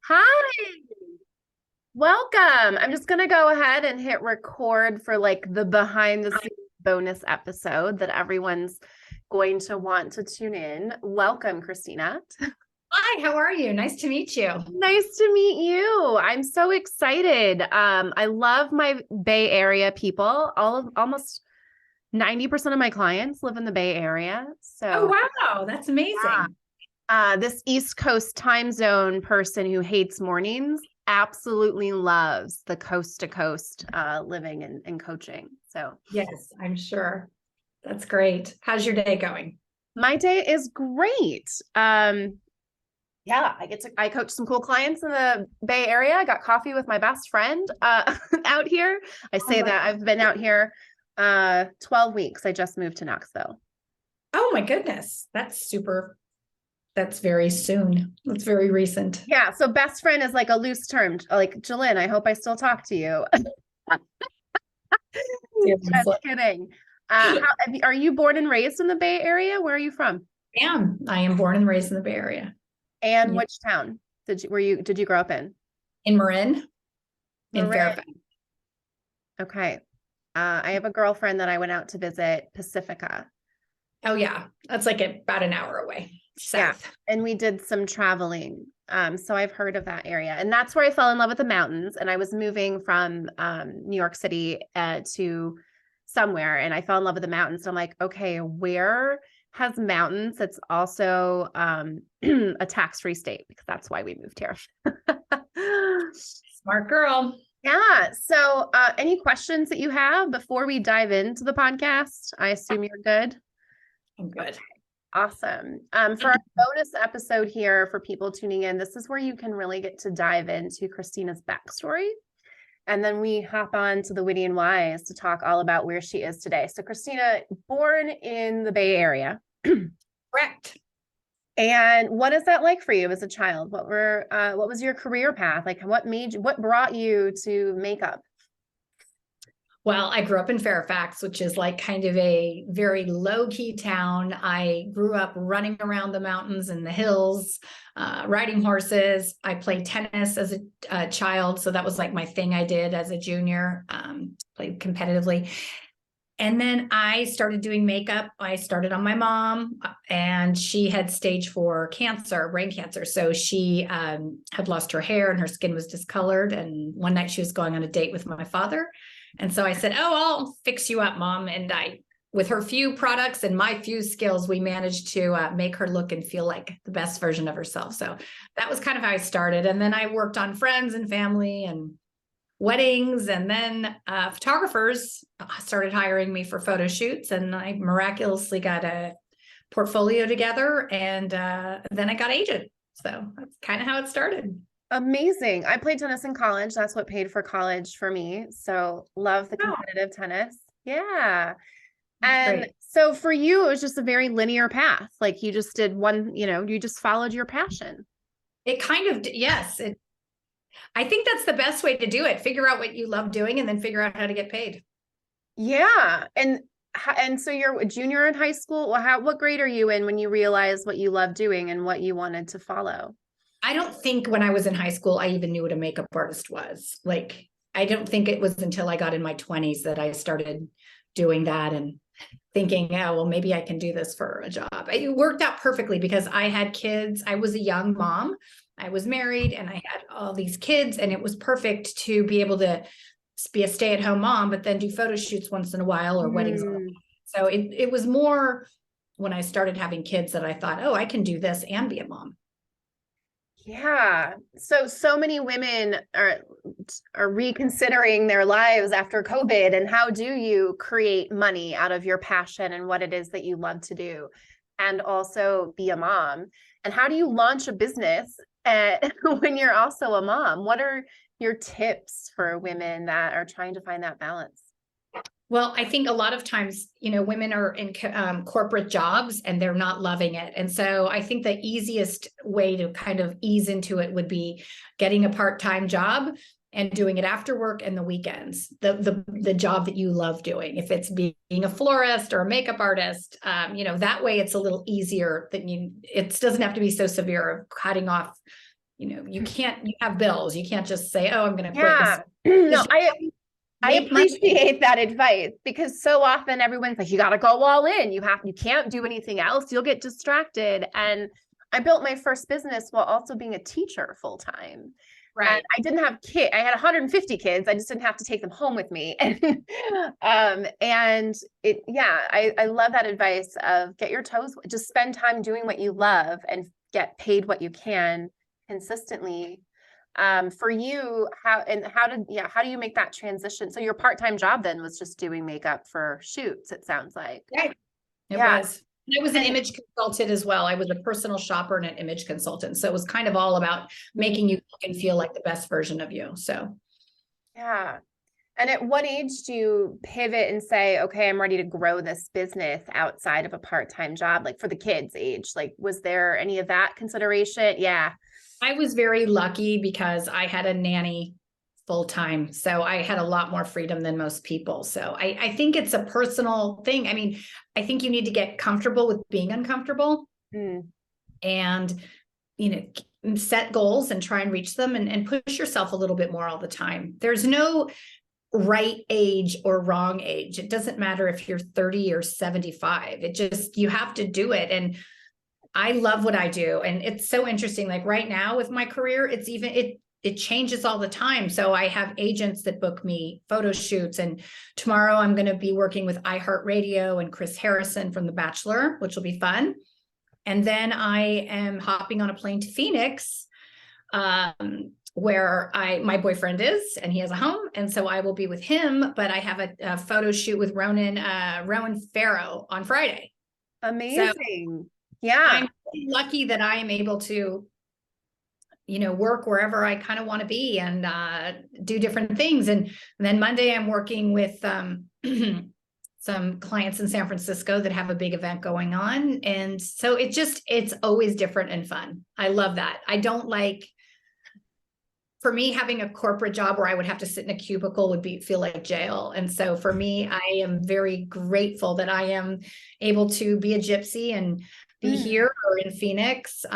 Hi, welcome. I'm just going to go ahead and hit record for like the behind the scenes bonus episode that everyone's going to want to tune in. Welcome, Christina. Hi, how are you? Nice to meet you. Nice to meet you. I'm so excited. I love my Bay Area people. Almost 90% of my clients live in the Bay Area. Oh, So, wow. That's yeah. amazing. This East Coast time zone person who hates mornings absolutely loves the coast to coast living and coaching. So Yes, I'm sure. That's great. How's your day going? my day is great. Yeah, I coach some cool clients in the Bay Area. I got coffee with my best friend out here. I say that I've been out here 12 weeks. I just moved to Knoxville. Oh my goodness. That's super. That's very soon. That's very recent. Yeah, so best friend is like a loose term. Like, Jalen, I hope I still talk to you. Just kidding. Are you born and raised in the Bay Area? Where are you from? I am born and raised in the Bay Area. And Yeah. which town did you grow up in? In Marin, in Marin. Fairfax. Okay. I have a girlfriend that I went out to visit, Pacifica. Oh yeah. That's like about an hour away. South. Yeah. And we did some traveling. So I've heard of that area. And that's where I fell in love with the mountains. And I was moving from New York City to somewhere, and I fell in love with the mountains. So I'm like, okay, where has mountains that's also a tax-free state? Because that's why we moved here. Smart girl. Yeah. So any questions that you have before we dive into the podcast? I assume you're good. I'm good. Awesome. For our bonus episode here for people tuning in, this is where you can really get to dive into Christina's backstory. And then we hop on to the Witty and Wise to talk all about where she is today. So Christina, born in the Bay Area. Correct. And what is that like for you as a child? What was your career path? Like what brought you to makeup? Well, I grew up in Fairfax, which is like kind of a very low-key town. I grew up running around the mountains and the hills, riding horses. I played tennis as a child, so that was like my thing I did as a junior, played competitively. And then I started doing makeup. I started on my mom, and she had stage 4 cancer, brain cancer. So she had lost her hair and her skin was discolored. And one night she was going on a date with my father. And so I said, oh, I'll fix you up, Mom. And with her few products and my few skills, we managed to make her look and feel like the best version of herself. So that was kind of how I started. And then I worked on friends and family and weddings. And then photographers started hiring me for photo shoots. And I miraculously got a portfolio together. And then I got agent. So that's kind of how it started. Amazing. I played tennis in college. That's what paid for college for me. So love the competitive tennis. Yeah. And great. so for you, it was just a very linear path. Like you just did one, you just followed your passion. It kind of, yes. I think that's the best way to do it. Figure out what you love doing and then figure out how to get paid. Yeah. And so you're a junior in high school. Well, what grade are you in when you realized what you love doing and what you wanted to follow? I don't think when I was in high school, I even knew what a makeup artist was. Like, I don't think it was until I got in my 20s that I started doing that and thinking, oh, well, maybe I can do this for a job. It worked out perfectly because I had kids. I was a young mom. I was married and I had all these kids, and it was perfect to be able to be a stay-at-home mom, but then do photo shoots once in a while or weddings. So it was more when I started having kids that I thought, oh, I can do this and be a mom. Yeah. So many women are reconsidering their lives after COVID, and how do you create money out of your passion and what it is that you love to do, and also be a mom? And how do you launch a business when you're also a mom? What are your tips for women that are trying to find that balance? Well, I think a lot of times, women are in corporate jobs and they're not loving it. And so I think the easiest way to kind of ease into it would be getting a part-time job and doing it after work and the weekends, the job that you love doing. If it's being a florist or a makeup artist, that way it's a little easier it doesn't have to be so severe of cutting off you have bills. You can't just say, oh, I'm going to quit. Yeah. No, I Make money. appreciate that advice, because so often everyone's like, you got to go all in. You can't do anything else. You'll get distracted. And I built my first business while also being a teacher full time. Right. And I didn't have kids. I had 150 kids. I just didn't have to take them home with me. And I love that advice of get your toes, just spend time doing what you love and get paid what you can consistently. For you, how do you make that transition? So your part-time job then was just doing makeup for shoots, it sounds like. Right. It was. I was an image consultant as well. I was a personal shopper and an image consultant. So it was kind of all about making you look and feel like the best version of you. So. Yeah. And at what age do you pivot and say, okay, I'm ready to grow this business outside of a part-time job, like for the kids' age? Like, was there any of that consideration? Yeah. I was very lucky because I had a nanny full time. So I had a lot more freedom than most people. So I think it's a personal thing. I mean, I think you need to get comfortable with being uncomfortable and, set goals and try and reach them and push yourself a little bit more all the time. There's no right age or wrong age. It doesn't matter if you're 30 or 75. You have to do it. And I love what I do. And it's so interesting. Like right now with my career, it changes all the time. So I have agents that book me photo shoots, and tomorrow I'm going to be working with iHeartRadio and Chris Harrison from The Bachelor, which will be fun. And then I am hopping on a plane to Phoenix, where my boyfriend is, and he has a home. And so I will be with him, but I have a photo shoot with Ronan Farrow on Friday. Amazing. So yeah. I'm lucky that I am able to, work wherever I kind of want to be and do different things. And then Monday I'm working with some clients in San Francisco that have a big event going on. And so it's always different and fun. I love that. I don't like, for me, having a corporate job where I would have to sit in a cubicle feel like jail. And so for me, I am very grateful that I am able to be a gypsy and be here or in Phoenix,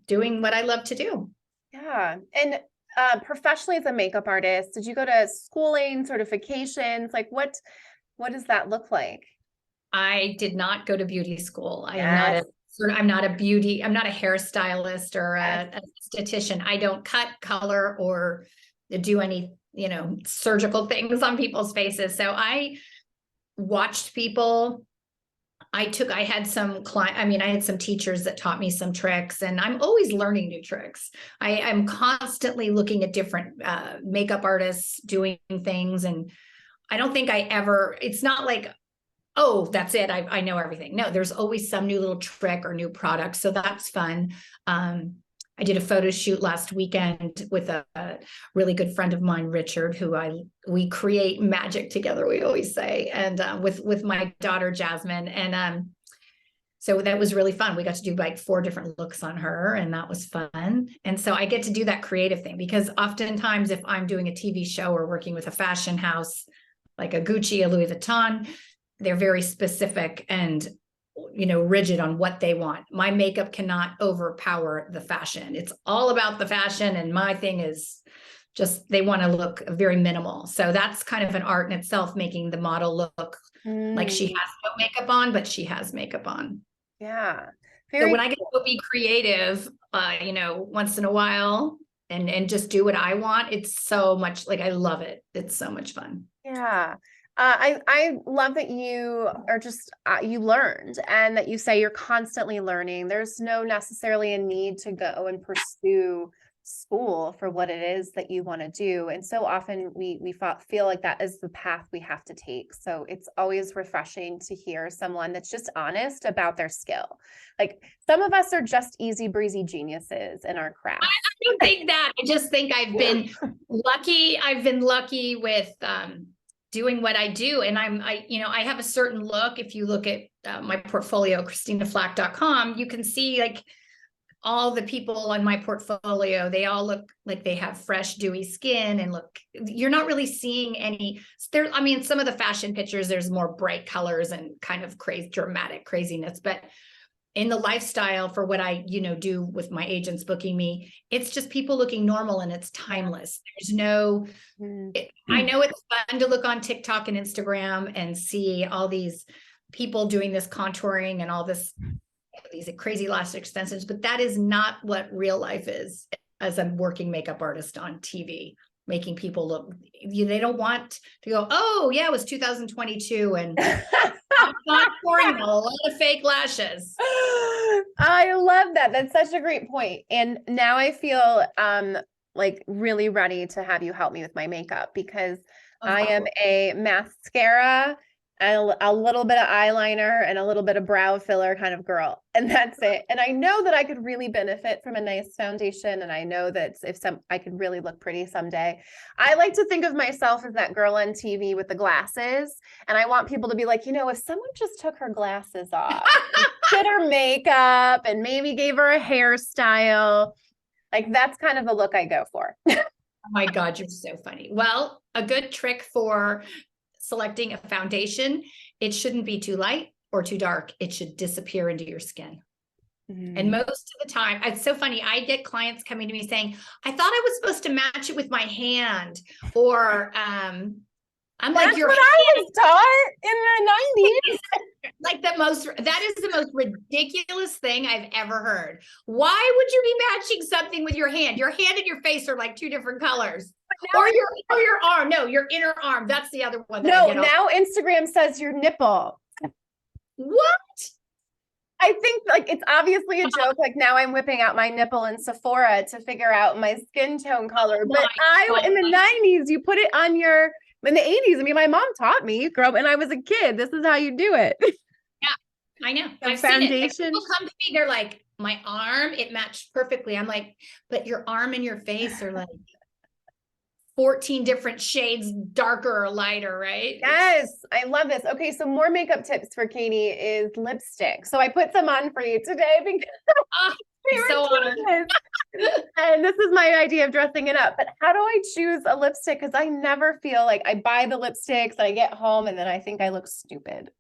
doing what I love to do. Yeah. And professionally as a makeup artist, did you go to schooling, certifications? Like what does that look like? I did not go to beauty school. I'm not a hairstylist or a esthetician. I don't cut, color, or do any, surgical things on people's faces. So I watched people. I had some I had some teachers that taught me some tricks, and I'm always learning new tricks. I'm constantly looking at different makeup artists doing things. And I don't think it's not like, oh, that's it, I know everything. No, there's always some new little trick or new product. So that's fun. I did a photo shoot last weekend with a really good friend of mine, Richard, who we create magic together, we always say, and with my daughter, Jasmine. And so that was really fun. We got to do like 4 different looks on her, and that was fun. And so I get to do that creative thing, because oftentimes if I'm doing a TV show or working with a fashion house, like a Gucci, a Louis Vuitton, they're very specific and rigid on what they want. My makeup cannot overpower the fashion. It's all about the fashion. And my thing is just, they want to look very minimal. So that's kind of an art in itself, making the model look like she has no makeup on, but she has makeup on. Yeah. So when I get to be creative, once in a while and just do what I want, it's so much, like, I love it. It's so much fun. Yeah. I love that you are just, you learned, and that you say you're constantly learning. There's no necessarily a need to go and pursue school for what it is that you want to do. And so often we feel like that is the path we have to take. So it's always refreshing to hear someone that's just honest about their skill. Like, some of us are just easy breezy geniuses in our craft. I don't think that. I just think I've been lucky. I've been lucky with, doing what I do. And I have a certain look. If you look at my portfolio, ChristinaFlach.com, you can see like all the people on my portfolio, they all look like they have fresh, dewy skin, and you're not really seeing any some of the fashion pictures, there's more bright colors and kind of dramatic craziness, but in the lifestyle for what I, do with my agents booking me, it's just people looking normal and it's timeless. There's no, I know it's fun to look on TikTok and Instagram and see all these people doing this contouring and all this, these crazy elastic extensions, but that is not what real life is as a working makeup artist on TV, making people look, they don't want to go, oh yeah, it was 2022 and I'm contouring a lot of fake lashes. I love that. That's such a great point. And now I feel like really ready to have you help me with my makeup, because I am a mascara and a little bit of eyeliner and a little bit of brow filler kind of girl. And that's it. And I know that I could really benefit from a nice foundation. And I know that I could really look pretty someday. I like to think of myself as that girl on TV with the glasses. And I want people to be like, if someone just took her glasses off, did her makeup, and maybe gave her a hairstyle, like that's kind of the look I go for. Oh my God, you're so funny. Well, a good trick for selecting a foundation, it shouldn't be too light or too dark. It should disappear into your skin. And most of the time, it's so funny. I get clients coming to me saying, I thought I was supposed to match it with my hand, or I'm That's like, what I was taught in the 90s. Like that is the most ridiculous thing I've ever heard. Why would you be matching something with your hand? Your hand and your face are like two different colors. Or your arm. No, your inner arm. That's the other one. No, now Instagram says your nipple. What? I think like it's obviously a joke. Like now I'm whipping out my nipple in Sephora to figure out my skin tone color. But in the 90s, you put it on in the 80s. I mean, my mom taught me, when I was a kid, this is how you do it. Yeah, I know. The foundation. Seen it. Like, people come to me, they're like, my arm, it matched perfectly. I'm like, but your arm and your face are like 14 different shades darker or lighter, right? Yes, I love this. Okay, so more makeup tips for Katie is lipstick. So I put some on for you today because so honored. And this is my idea of dressing it up. But how do I choose a lipstick? Because I never feel like I buy the lipsticks and I get home and then I think I look stupid.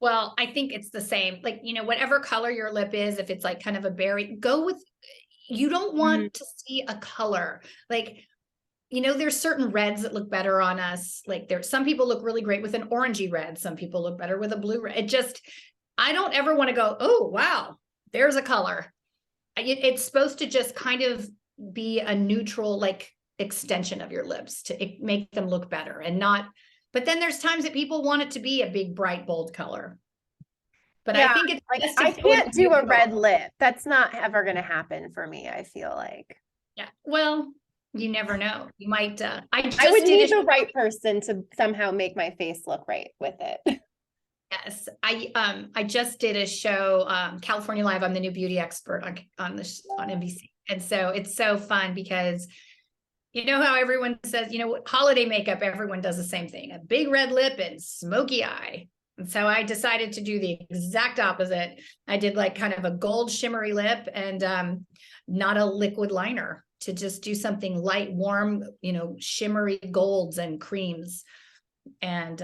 Well, I think it's the same. Like, whatever color your lip is, if it's like kind of a berry, go with, you don't want to see a color. Like, there's certain reds that look better on us. Like some people look really great with an orangey red. Some people look better with a blue red. I don't ever want to go, oh, wow, there's a color. It's supposed to just kind of be a neutral, like extension of your lips to make them look better and not, but then there's times that people want it to be a big, bright, bold color. But yeah, I think it's like, I can't do a red lip. That's not ever going to happen for me, I feel like. Yeah. Well, you never know. You might, I would need the right person to somehow make my face look right with it. Yes. I just did a show, California Live. I'm the new beauty expert on NBC. And so it's so fun because how everyone says, holiday makeup, everyone does the same thing, a big red lip and smoky eye. And so I decided to do the exact opposite. I did like kind of a gold shimmery lip and not a liquid liner, to just do something light, warm, shimmery golds and creams. And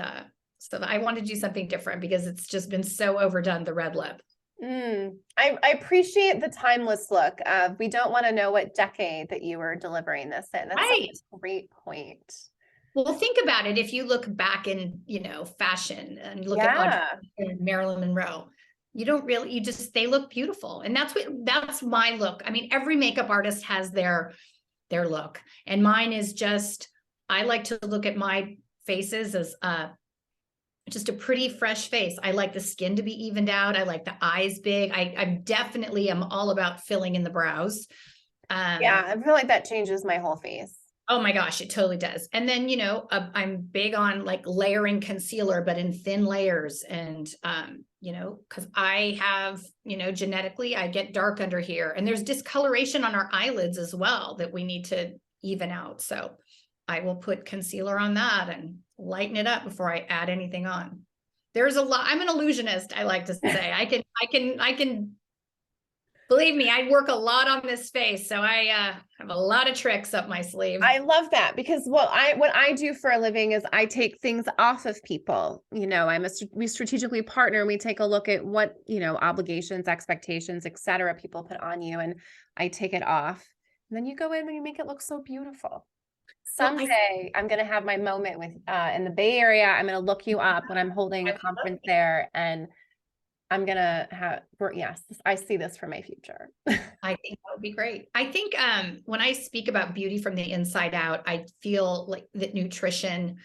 so I want to do something different because it's just been so overdone, the red lip. I appreciate the timeless look. We don't want to know what decade that you were delivering this in. That's right. A great point. Well, think about it. If you look back in, fashion and look at Marilyn Monroe, they look beautiful. And that's my look. I mean, every makeup artist has their look, and mine is just, I like to look at my faces as just a pretty fresh face. I like the skin to be evened out. I like the eyes big. I definitely am all about filling in the brows. I feel like that changes my whole face. Oh my gosh, it totally does. And then, I'm big on like layering concealer, but in thin layers. And, because I have, genetically, I get dark under here, and there's discoloration on our eyelids as well that we need to even out. So I will put concealer on that and lighten it up before I add anything on. There's a lot. I'm an illusionist, I like to say. I can Believe me, I work a lot on this face, so I have a lot of tricks up my sleeve. I love that because what I do for a living is I take things off of people. You know, we strategically partner and we take a look at what, you know, obligations, expectations, et cetera, people put on you, and I take it off. And then you go in and you make it look so beautiful. Someday I'm going to have my moment with in the Bay Area. I'm going to look you up when I'm holding a conference there, and I'm going to have, yes, I see this for my future. I think that would be great. I think when I speak about beauty from the inside out, I feel like that nutrition,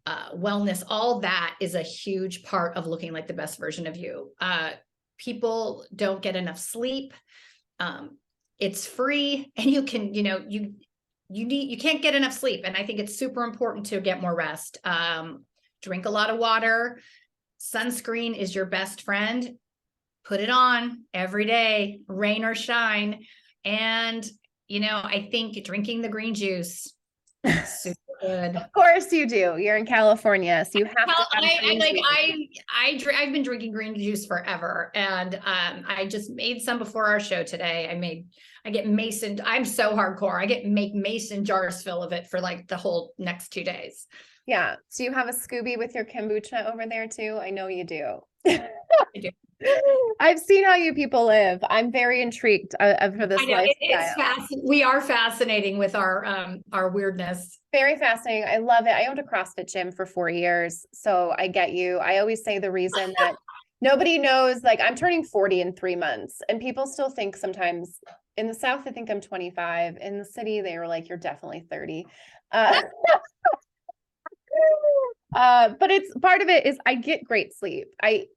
wellness, all that is a huge part of looking like the best version of you. People don't get enough sleep. It's free, and you can, you know, you can't get enough sleep. And I think it's super important to get more rest. Drink a lot of water. Sunscreen is your best friend. Put it on every day, rain or shine. And, you know, I think drinking the green juice, super good. Of course you do. You're in California, so you have to have I've been drinking green juice forever. And I just made some before our show today. I get mason. I'm so hardcore. I make mason jars full of it for like the whole next 2 days. Yeah. So you have a Scooby with your kombucha over there too? I know you do. I do. I've seen how you people live. I'm very intrigued for this lifestyle. It's we are fascinating with our weirdness. Very fascinating. I love it. I owned a CrossFit gym for 4 years, so I get you. I always say the reason that nobody knows, like I'm turning 40 in 3 months, and people still think sometimes in the South, they think I'm 25. In the city, they were like, you're definitely 30. But it's part of it is I get great sleep.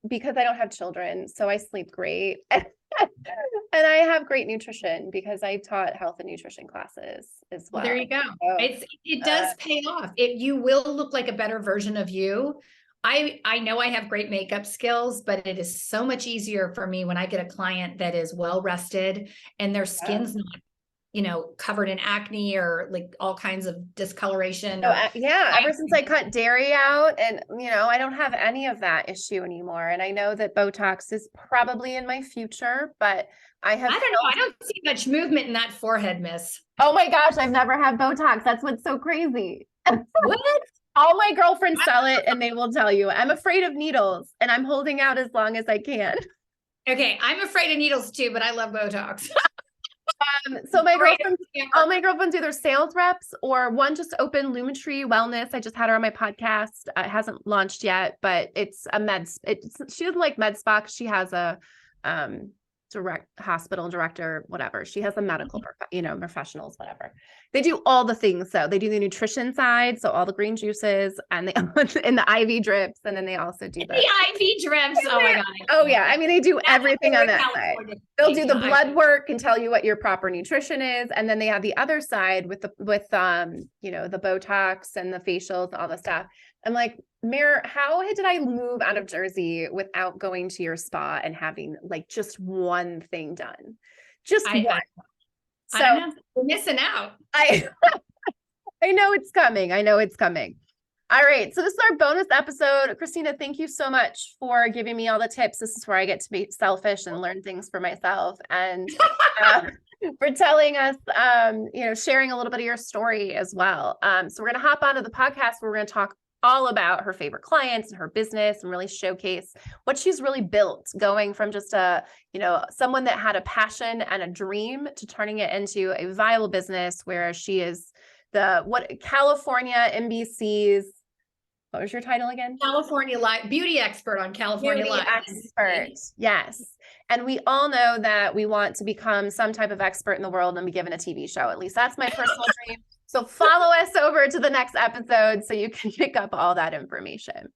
Because I don't have children, so I sleep great. And I have great nutrition because I taught health and nutrition classes as well. There you go. So, it does pay off. You will look like a better version of you. I know I have great makeup skills, but it is so much easier for me when I get a client that is well rested and their skin's not, you know, covered in acne or like all kinds of discoloration. Ever since I cut dairy out, and you know, I don't have any of that issue anymore. And I know that Botox is probably in my future, but I don't know. I don't see much movement in that forehead, miss. Oh my gosh, I've never had Botox. That's what's so crazy. What? All my girlfriends sell it and they will tell you. I'm afraid of needles and I'm holding out as long as I can. Okay, I'm afraid of needles too, but I love Botox. So all my girlfriends either sales reps or one just opened Lumetri Wellness. I just had her on my podcast. It hasn't launched yet, but it's she doesn't like med spa. She has a direct hospital director, whatever. She has a medical, professionals, whatever. They do all the things. So they do the nutrition side. So all the green juices and the IV drips. And then they also do the IV drips. Oh my God. Oh yeah. I mean, they do everything on that side. They'll do the blood work and tell you what your proper nutrition is. And then they have the other side with the Botox and the facials, all the stuff. I'm like, Mare, how did I move out of Jersey without going to your spa and having like just one thing done? Just one. So I know. We're missing out. I know it's coming. I know it's coming. All right. So this is our bonus episode. Christina, thank you so much for giving me all the tips. This is where I get to be selfish and learn things for myself, and for telling us, sharing a little bit of your story as well. So we're going to hop onto the podcast where we're going to talk all about her favorite clients and her business and really showcase what she's really built, going from just someone that had a passion and a dream to turning it into a viable business where she is California NBC's, what was your title again? California beauty expert on California Beauty expert. Yes. And we all know that we want to become some type of expert in the world and be given a TV show. At least that's my personal dream. So follow us over to the next episode so you can pick up all that information.